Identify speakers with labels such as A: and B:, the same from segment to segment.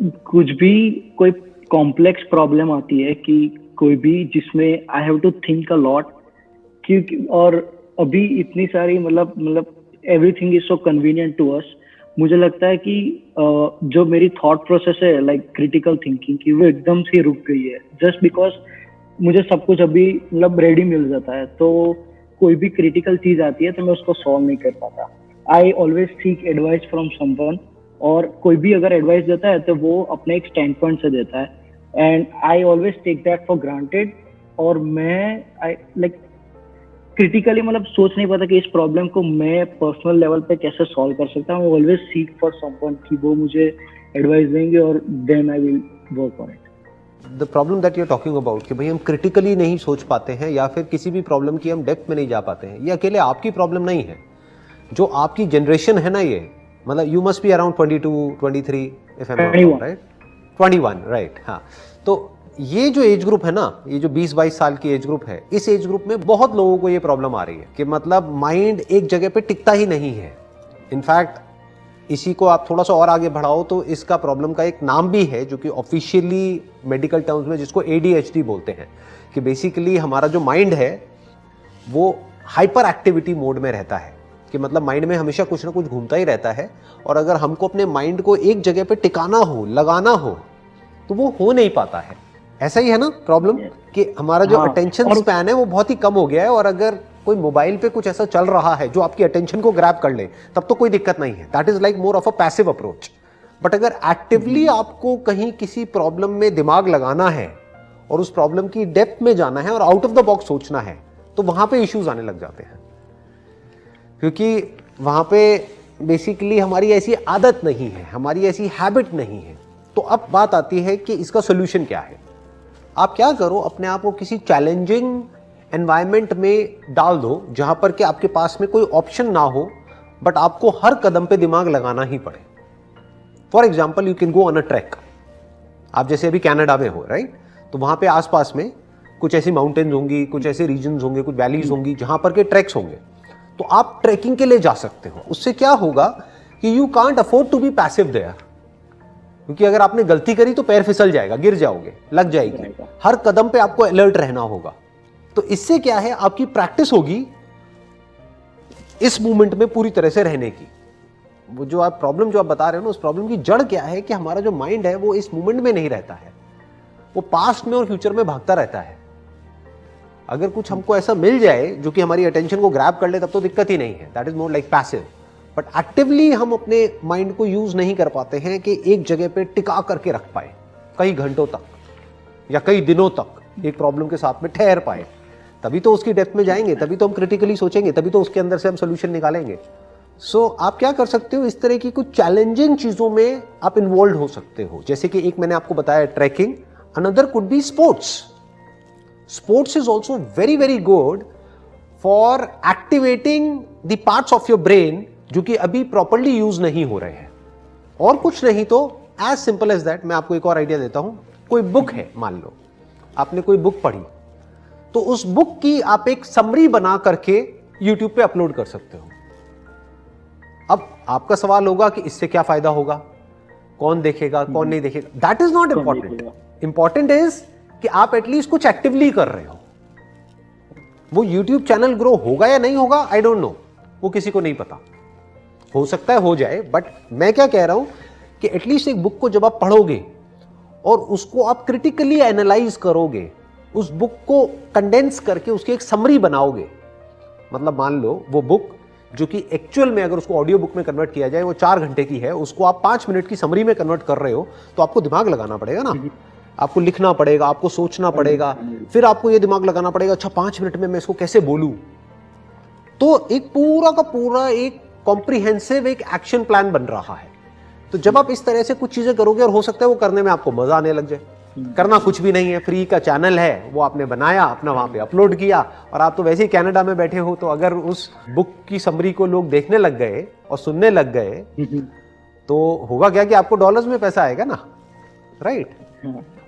A: कुछ भी कोई कॉम्प्लेक्स प्रॉब्लम आती है कि कोई भी जिसमें I have to think a lot, क्योंकि और अभी इतनी सारी मतलब everything is so convenient to us. मुझे लगता है कि जो मेरी थॉट प्रोसेस है लाइक क्रिटिकल थिंकिंग की, वो एकदम से रुक गई है जस्ट बिकॉज मुझे सब कुछ अभी मतलब रेडी मिल जाता है। तो कोई भी क्रिटिकल चीज आती है तो मैं उसको सॉल्व नहीं कर पाता। I always seek advice from someone, और कोई भी अगर एडवाइस देता है तो वो अपने एक स्टैंड पॉइंट से देता है and I always take that for granted. और मैं आई लाइक क्रिटिकली मतलब सोच नहीं पाता कि इस प्रॉब्लम को मैं पर्सनल लेवल पे कैसे सॉल्व कर सकता हूँ। ऑलवेज सीक फॉर समवन कि वो मुझे एडवाइस देंगे और then I will work on it.
B: The problem that you are talking about कि भाई हम क्रिटिकली नहीं सोच पाते हैं या फिर किसी भी प्रॉब्लम की हम डेप्थ में नहीं जा पाते हैं, ये अकेले आपकी प्रॉब्लम नहीं है। जो आपकी जनरेशन है ना, ये मतलब you must be around 22, 23 if I am not right, 21 right. हाँ, तो ये जो एज ग्रुप है ना, ये जो 20-22 साल की एज ग्रुप है, इस एज ग्रुप में बहुत लोगों को ये प्रॉब्लम आ रही है कि मतलब माइंड एक जगह पे टिकता ही नहीं है। इनफैक्ट इसी को आप थोड़ा सा और आगे बढ़ाओ तो इसका प्रॉब्लम का एक नाम भी है जो कि ऑफिशियली मेडिकल टर्म्स में जिसको ADHD बोलते हैं, कि बेसिकली हमारा जो माइंड है वो हाइपर एक्टिविटी मोड में रहता है, कि मतलब माइंड में हमेशा कुछ ना कुछ घूमता ही रहता है। और अगर हमको अपने माइंड को एक जगह पे टिकाना हो, लगाना हो, तो वो हो नहीं पाता है। ऐसा ही है ना प्रॉब्लम कि हमारा जो अटेंशन स्पैन है वो बहुत ही कम हो गया है। और अगर कोई मोबाइल पे कुछ ऐसा चल रहा है जो आपकी अटेंशन को ग्रैब कर ले, तब तो कोई दिक्कत नहीं है, that is like more of a passive approach. But अगर एक्टिवली आपको कहीं किसी प्रॉब्लम में दिमाग लगाना है और उस प्रॉब्लम की डेप्थ में जाना है और आउट ऑफ द बॉक्स सोचना है, तो वहां पे इश्यूज आने लग जाते हैं, क्योंकि वहां पे बेसिकली हमारी ऐसी आदत नहीं है, हमारी ऐसी हैबिट नहीं है। तो अब बात आती है कि इसका सोल्यूशन क्या है। आप क्या करो, अपने आप को किसी चैलेंजिंग एनवायरनमेंट में डाल दो जहां पर कि आपके पास में कोई ऑप्शन ना हो, बट आपको हर कदम पे दिमाग लगाना ही पड़े। For example, you can go on a track. आप जैसे अभी कनाडा में हो राइट, तो वहां पे आसपास में कुछ ऐसी माउंटेन्स होंगी, कुछ ऐसे रीजन्स होंगे, कुछ वैलीज होंगी जहां पर के ट्रैक्स होंगे, तो आप ट्रैकिंग के लिए जा सकते हो। उससे क्या होगा कि you can't afford to be passive there, क्योंकि अगर आपने गलती करी तो पैर फिसल जाएगा, गिर जाओगे, लग जाएगी, हर कदम पे आपको अलर्ट रहना होगा। तो इससे क्या है, आपकी प्रैक्टिस होगी इस मूवमेंट में पूरी तरह से रहने की। वो जो आप प्रॉब्लम जो आप बता रहे हो ना, उस प्रॉब्लम की जड़ क्या है कि हमारा जो माइंड है वो इस मूवमेंट में नहीं रहता है, वो पास्ट में और फ्यूचर में भागता रहता है। अगर कुछ हमको ऐसा मिल जाए जो कि हमारी अटेंशन को ग्रैब कर ले, तब तो दिक्कत ही नहीं है, that is more like passive. But actively हम अपने माइंड को यूज नहीं कर पाते हैं कि एक जगह पे टिका करके रख पाए कई घंटों तक या कई दिनों तक एक प्रॉब्लम के साथ में ठहर पाए। तभी तो उसकी डेप्थ में जाएंगे, तभी तो हम क्रिटिकली सोचेंगे, तभी तो उसके अंदर से हम सोल्यूशन निकालेंगे। सो आप क्या कर सकते हो, इस तरह की कुछ चैलेंजिंग चीजों में आप इन्वॉल्व हो सकते हो। जैसे कि एक मैंने आपको बताया trekking, another could be sports. Sports is also very very good for activating the parts of your brain जो कि अभी प्रॉपरली यूज नहीं हो रहे हैं। और कुछ नहीं तो एज सिंपल एज दैट, मैं आपको एक और आइडिया देता हूं। कोई बुक है, मान लो आपने कोई बुक पढ़ी, तो उस बुक की आप एक समरी बना करके यूट्यूब पे अपलोड कर सकते हो। अब आपका सवाल होगा कि इससे क्या फायदा होगा, कौन देखेगा, कौन नहीं देखेगा। That is not important. Important is कि आप एटलीस्ट कुछ एक्टिवली कर रहे हो। वो यूट्यूब चैनल ग्रो होगा या नहीं होगा, आई डोंट नो, वो किसी को नहीं पता। हो सकता है हो जाए, बट मैं क्या कह रहा हूं कि एटलीस्ट एक बुक को जब आप पढ़ोगे और उसको आप क्रिटिकली एनालाइज करोगे, उस बुक को कंडेंस करके उसकी एक समरी बनाओगे। मतलब मान लो वो बुक जो कि एक्चुअल में अगर उसको ऑडियो बुक में कन्वर्ट किया जाए वो 4 घंटे की है, उसको आप 5 मिनट की समरी में कन्वर्ट कर रहे हो, तो आपको दिमाग लगाना पड़ेगा ना, आपको लिखना पड़ेगा, आपको सोचना पड़ेगा, फिर आपको ये दिमाग लगाना पड़ेगा अच्छा 5 मिनट में मैं इसको कैसे बोलूं। तो एक पूरा का पूरा एक कॉम्प्रिहेंसिव एक एक्शन प्लान बन रहा है। तो जब आप इस तरह से कुछ चीजें करोगे, और हो सकता है वो करने में आपको मजा आने लग जाए। करना कुछ भी नहीं है, फ्री का चैनल है, वो आपने बनाया, अपना वहां पे अपलोड किया, और आप तो वैसे ही कनाडा में बैठे हो, तो अगर उस बुक की समरी को लोग देखने लग गए और सुनने लग गए, तो होगा क्या कि आपको डॉलर्स में पैसा आएगा ना, राइट?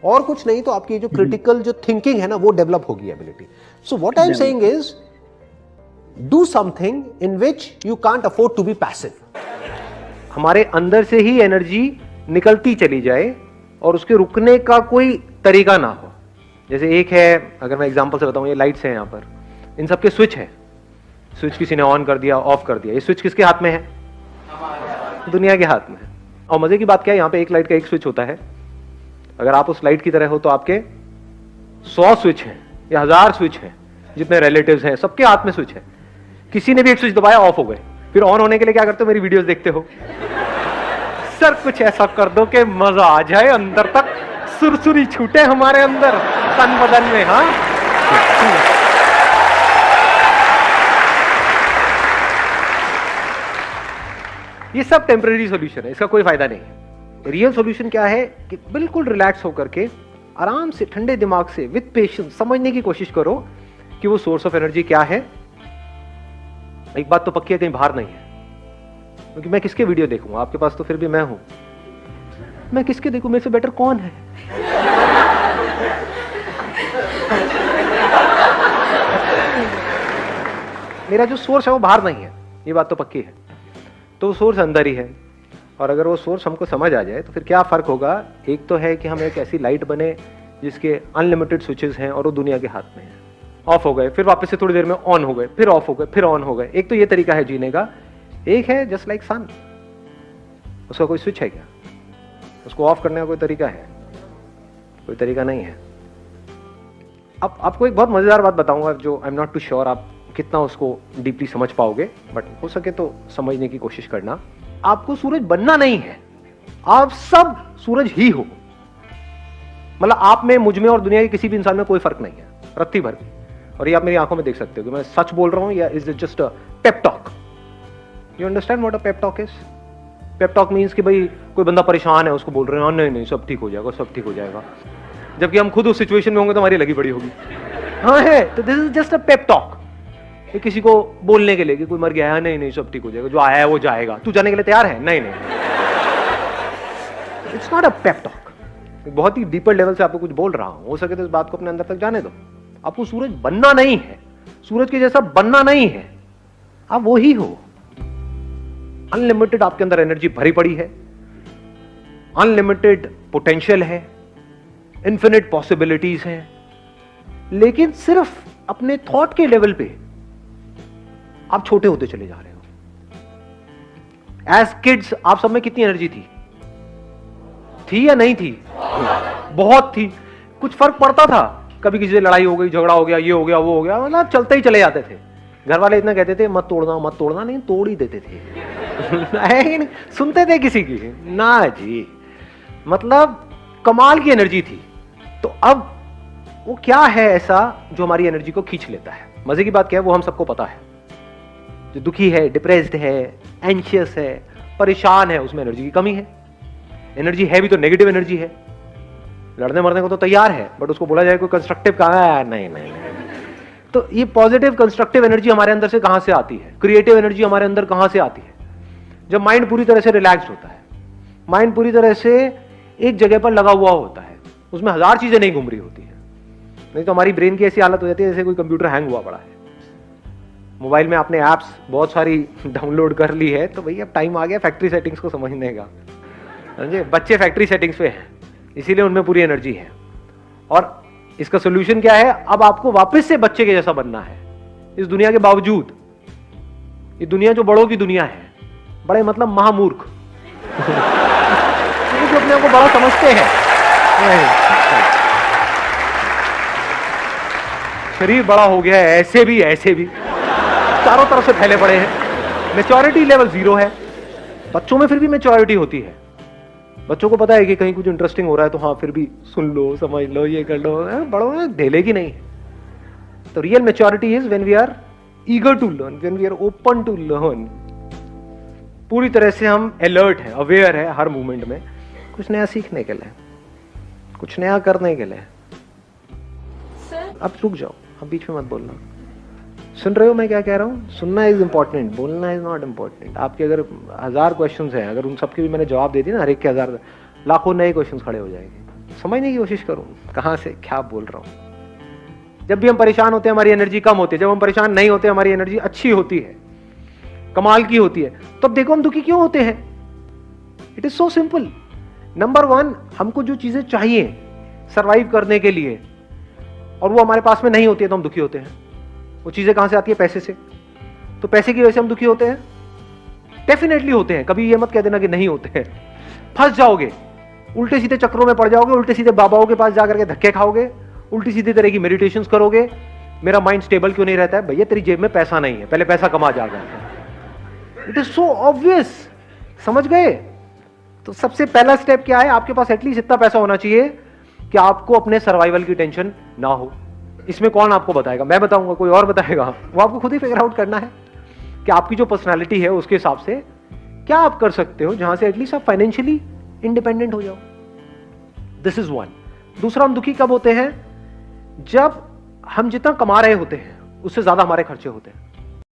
B: और कुछ नहीं तो आपकी जो क्रिटिकल जो थिंकिंग है ना, वो डेवलप होगी ability. So what I am saying is do something in which you can't afford to be passive. हमारे अंदर से ही एनर्जी निकलती चली जाए और उसके रुकने का कोई तरीका ना हो। जैसे एक है, अगर मैं एग्जांपल से बताऊं, ये लाइट्स हैं यहाँ पर, इन सबके स्विच है, स्विच किसी ने ऑन कर दिया, ऑफ कर दिया, ये स्विच किसके हाथ में है? दुनिया के हाथ में है। और मजे की बात क्या है, यहाँ पे एक लाइट का एक स्विच होता है, अगर आप उस लाइट की तरह हो तो आपके 100 स्विच हैं या 1000 स्विच हैं, जितने रिलेटिव्स हैं सबके हाथ में स्विच है। किसी ने भी एक स्विच दबाया, ऑफ हो गए, फिर ऑन होने के लिए क्या करते हो? मेरी वीडियोस देखते हो। सर कुछ ऐसा कर दो कि मजा आ जाए, अंदर तक सुरसुरी छूटे हमारे अंदर, तन बदन में। हाँ, ये सब टेम्पररी सॉल्यूशन है, इसका कोई फायदा नहीं है। रियल सॉल्यूशन क्या है कि बिल्कुल रिलैक्स होकर के आराम से ठंडे दिमाग से विद पेशेंस समझने की कोशिश करो कि वो सोर्स ऑफ एनर्जी क्या है। एक बात तो पक्की है, कहीं बाहर नहीं है, क्योंकि मैं किसके वीडियो देखूंगा? आपके पास तो फिर भी मैं हूं, मैं किसके देखूं? मेरे से बेटर कौन है? मेरा जो सोर्स है वो बाहर नहीं है, ये बात तो पक्की है। तो सोर्स अंदर ही है, और अगर वो सोर्स हमको समझ आ जाए तो फिर क्या फर्क होगा? एक तो है कि हम एक ऐसी लाइट बने जिसके अनलिमिटेड स्विचेस हैं और वो दुनिया के हाथ में है। ऑफ हो गए, फिर वापस से थोड़ी देर में ऑन हो गए, फिर ऑफ हो गए, फिर ऑन हो गए। एक तो ये तरीका है जीने का। एक है जस्ट लाइक सन, उसका कोई स्विच है क्या? उसको ऑफ करने का कोई तरीका है? कोई तरीका नहीं है। अब आपको एक बहुत मजेदार बात बताऊंगा, जो I am not too sure आप कितना उसको डीपली समझ पाओगे, बट हो सके तो समझने की कोशिश करना। आपको सूरज बनना नहीं है, आप सब सूरज ही हो। मतलब आप में, मुझ में और दुनिया के किसी भी इंसान में कोई फर्क नहीं है, रत्ती भर भी। और ये आप मेरी आंखों में देख सकते हो कि मैं सच बोल रहा हूं या is it just a pep talk? You understand what a pep talk is? Pep talk means कि भाई कोई बंदा परेशान है, उसको बोल रहे हैं नहीं नहीं सब ठीक हो जाएगा, सब ठीक हो जाएगा, जबकि हम खुद उस सिचुएशन में होंगे तो हमारी लगी बड़ी होगी। हाँ है, तो this is just a pep talk. किसी को बोलने के लिए कि कोई मर गया है, नहीं नहीं सब ठीक हो जाएगा, जो आया है वो जाएगा, तू जाने के लिए तैयार है? नहीं नहीं, it's not a pep talk. बहुत ही डीपर लेवल से आपको कुछ बोल रहा हूं, हो सके तो इस बात को अपने अंदर तक जाने दो। आपको सूरज बनना नहीं है, सूरज के जैसा बनना नहीं है, आप वो ही हो। अनलिमिटेड आपके अंदर एनर्जी भरी पड़ी है, अनलिमिटेड पोटेंशियल है, इन्फिनिट पॉसिबिलिटीज हैं, लेकिन सिर्फ अपने थॉट के लेवल पे आप छोटे होते चले जा रहे हो। एज किड्स आप सब में कितनी एनर्जी थी या नहीं थी? बहुत थी। कुछ फर्क पड़ता था? कभी किसी से लड़ाई हो गई, झगड़ा हो गया, ये हो गया, वो हो गया, मतलब चलते ही चले जाते थे। घर वाले इतना कहते थे मत तोड़ना मत तोड़ना, नहीं तोड़ ही देते थे। नहीं सुनते थे किसी की? ना जी, मतलब कमाल की एनर्जी थी। तो अब वो क्या है ऐसा जो हमारी एनर्जी को खींच लेता है? मजे की बात क्या है, वो हम सबको पता है। जो दुखी है, डिप्रेस्ड है, एंशियस है, परेशान है, उसमें एनर्जी की कमी है। एनर्जी है भी तो नेगेटिव एनर्जी है, लड़ने मरने को तो तैयार है, बट उसको बोला जाए कोई कंस्ट्रक्टिव कहाँ है? नहीं नहीं नहीं। तो ये पॉजिटिव कंस्ट्रक्टिव एनर्जी हमारे अंदर से कहां से आती है? क्रिएटिव एनर्जी हमारे अंदर कहां से आती है? जब माइंड पूरी तरह से रिलैक्स्ड होता है, माइंड पूरी तरह से एक जगह पर लगा हुआ होता है, उसमें हजार चीजें नहीं घूम रही होती है। नहीं तो हमारी ब्रेन की ऐसी हालत हो जाती है जैसे कोई कंप्यूटर हैंग हुआ पड़ा है। मोबाइल में आपने एप्स बहुत सारी डाउनलोड कर ली है, तो भैया अब टाइम आ गया फैक्ट्री सेटिंग्स को समझने का। समझे? बच्चे फैक्ट्री सेटिंग्स पे हैं, इसीलिए उनमें पूरी एनर्जी है। और इसका सोल्यूशन क्या है? अब आपको वापस से बच्चे के जैसा बनना है इस दुनिया के बावजूद। ये दुनिया जो बड़ों की दुनिया है, बड़े मतलब महामूर्ख, जो अपने आप को बड़ा समझते हैं। शरीर बड़ा हो गया है, ऐसे भी चारों तरफ से फैले पड़े हैं। मैच्योरिटी लेवल 0 है। बच्चों में फिर भी मैच्योरिटी होती है। बच्चों को पता है कि कहीं कुछ इंटरेस्टिंग हो रहा है तो हाँ फिर भी सुन लो, समझ लो, ये कर लो। बड़ों में ढेले की नहीं। तो real maturity is when we are eager to learn, when we are open to learn. पूरी तरह से हम अलर्ट हैं, अवेयर है हर मूवमेंट में, कुछ नया सीखने के लिए, कुछ नया करने के लिए। अब रुक जाओ, अब बीच में मत बोलना। सुन रहे हो मैं क्या कह रहा हूँ? सुनना इज इंपॉर्टेंट, बोलना इज नॉट इंपॉर्टेंट। आपके अगर 1000 क्वेश्चंस हैं, अगर उन सबके भी मैंने जवाब दे दिया ना, हर एक के 1000, लाखों नए क्वेश्चंस खड़े हो जाएंगे। समझने की कोशिश करूँ कहाँ से क्या बोल रहा हूँ। जब भी हम परेशान होते हैं हमारी एनर्जी कम होती है, जब हम परेशान नहीं होते हमारी एनर्जी अच्छी होती है, कमाल की होती है। तो अब देखो हम दुखी क्यों होते हैं? It is so simple. Number 1, हमको जो चीजें चाहिए सरवाइव करने के लिए और वो हमारे पास में नहीं होती है तो हम दुखी होते हैं। वो चीजें कहां से आती है? पैसे से। तो पैसे की वजह से हम दुखी होते हैं? डेफिनेटली होते हैं। कभी ये मत कह देना कि नहीं होते हैं। फंस जाओगे, उल्टे सीधे चक्रों में पड़ जाओगे, उल्टे सीधे बाबाओं के पास जाकर के धक्के खाओगे, उल्टी सीधे तरह की मेडिटेशंस करोगे। मेरा माइंड स्टेबल क्यों नहीं रहता है? भैया तेरी जेब में पैसा नहीं है, पहले पैसा कमा जाएगा। इट इज सो ऑब्वियस, समझ गए? तो सबसे पहला स्टेप क्या है? आपके पास एटलीस्ट इतना पैसा होना चाहिए कि आपको अपने सर्वाइवल की टेंशन ना हो। इसमें कौन आपको बताएगा? मैं बताऊंगा? कोई और बताएगा? वो आपको खुद ही फिगर आउट करना है कि आपकी जो पर्सनालिटी है उसके हिसाब से क्या आप कर सकते हो जहां से एटलीस्ट आप फाइनेंशियली इंडिपेंडेंट हो जाओ। This is one. दूसरा, हम दुखी कब होते हैं? जब हम जितना कमा रहे होते हैं उससे ज्यादा हमारे खर्चे होते हैं।